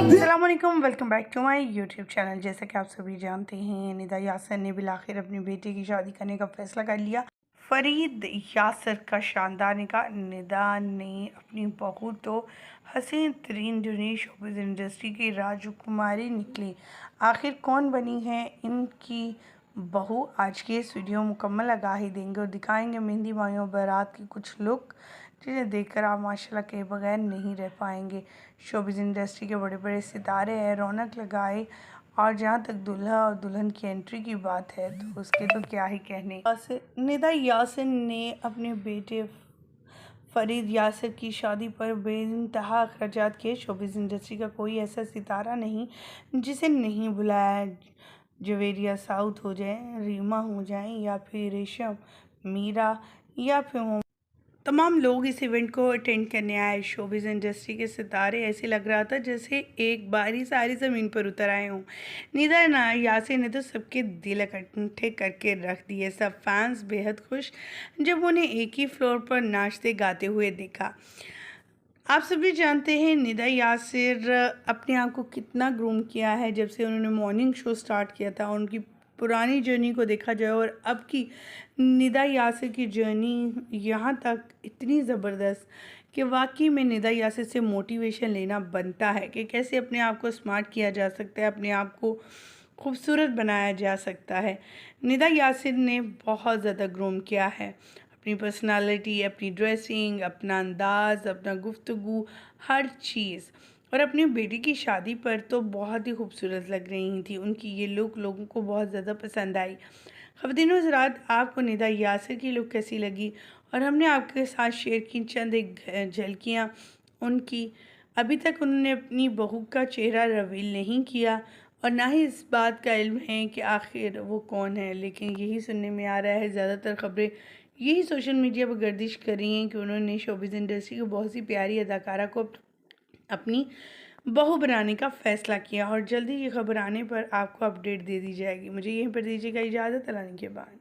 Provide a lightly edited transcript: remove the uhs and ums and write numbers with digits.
अस्सलामुअलैकुम, welcome back to my YouTube channel. जैसा कि आप सभी जानते हैं, निदा यासर ने बिलाखिर अपनी बेटी की शादी करने का फैसला कर लिया। फरीद यासर का शानदार निकाह। निदा ने अपनी बहू तो हसीन तरीन दुनिया शोबिज़ इंडस्ट्री की राजकुमारी निकली। आखिर कौन बनी है इनकी बहू? आज की इस वीडियो मुकम्मल आगाही देंगे और दिखाएंगे मेहंदी माहियों बारात की कुछ लुक, जिन्हें देखकर आप माशाल्लाह के बगैर नहीं रह पाएंगे। शोबिज़ इंडस्ट्री के बड़े बड़े सितारे हैं, रौनक लगाए। और जहाँ तक दूल्हा और दुल्हन की एंट्री की बात है तो उसके तो क्या ही कहने। निदा यासर ने अपने बेटे फरीद यासर की शादी पर बेइंतहा अखराजात किए। शोबिज़ इंडस्ट्री का कोई ऐसा सितारा नहीं जिसे नहीं बुलाया। जवेरिया साउथ हो जाए, रीमा हो जाए, या फिर रेशम, मीरा, या फिर तमाम लोग इस इवेंट को अटेंड करने आए। शोबिज़ इंडस्ट्री के सितारे ऐसे लग रहा था जैसे एक बार ही सारी ज़मीन पर उतर आए हों। निदा यासर ने तो सबके दिल इकट्ठे करके रख दिए। सब फैंस बेहद खुश जब उन्हें एक ही फ्लोर पर नाचते गाते हुए देखा। आप सभी जानते हैं निदा यासर अपने आप को कितना ग्रूम किया है जब से उन्होंने मॉर्निंग शो स्टार्ट किया था। उनकी पुरानी जर्नी को देखा जाए और अब की निदा यासर की जर्नी यहाँ तक इतनी ज़बरदस्त कि वाकई में निदा यासर से मोटिवेशन लेना बनता है कि कैसे अपने आप को स्मार्ट किया जा सकता है, अपने आप को खूबसूरत बनाया जा सकता है। निदा यासर ने बहुत ज़्यादा ग्रूम किया है अपनी पर्सनालिटी, अपनी ड्रेसिंग, अपना अंदाज़, अपना गुफ्तगू, हर चीज़। और अपनी बेटी की शादी पर तो बहुत ही खूबसूरत लग रही थी। उनकी ये लुक लोगों को बहुत ज़्यादा पसंद आई। ख़वातीनो हज़रात, आपको निदा यासर की लुक कैसी लगी? और हमने आपके साथ शेयर की चंद एक झलकियाँ उनकी। अभी तक उन्होंने अपनी बहू का चेहरा रिवील नहीं किया और ना ही इस बात का इल्म है कि आखिर वो कौन है, लेकिन यही सुनने में आ रहा है, ज़्यादातर ख़बरें यही सोशल मीडिया पर गर्दिश कर रही हैं कि उन्होंने शोबिज़ इंडस्ट्री की बहुत सी प्यारी अदाकारा को अपनी बहू बनाने का फ़ैसला किया और जल्दी ये खबर आने पर आपको अपडेट दे दी जाएगी। मुझे यहीं पर दीजिएगा इजाज़त। अल्लाह के बाद।